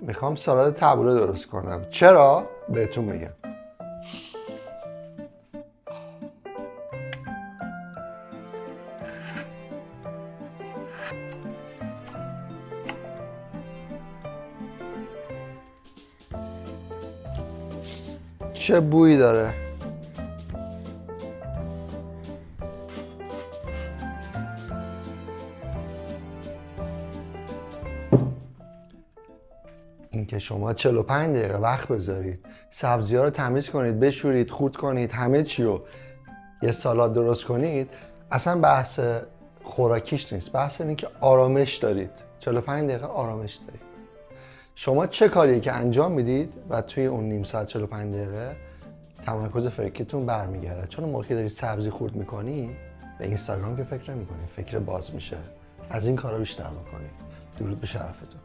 میخوام سالاد تبوله درست کنم. چرا؟ بهتون میگم. چه بویی داره. اینکه شما 45 دقیقه وقت بذارید سبزی ها رو تمیز کنید، بشورید، خورد کنید، همه چی رو یه سالاد درست کنید، اصلا بحث خوراکیش نیست. بحث اینه که آرامش دارید. 45 دقیقه آرامش دارید. شما چه کاریه که انجام میدید و توی اون نیم ساعت 45 دقیقه تمرکز فکریتون برمیگرده. چون موقعی که دارید سبزی خورد میکنی به اینستاگرام که فکر نمیکنی، فکر باز میشه. از این کارا بیشتر بکنید. درود به شرفتون.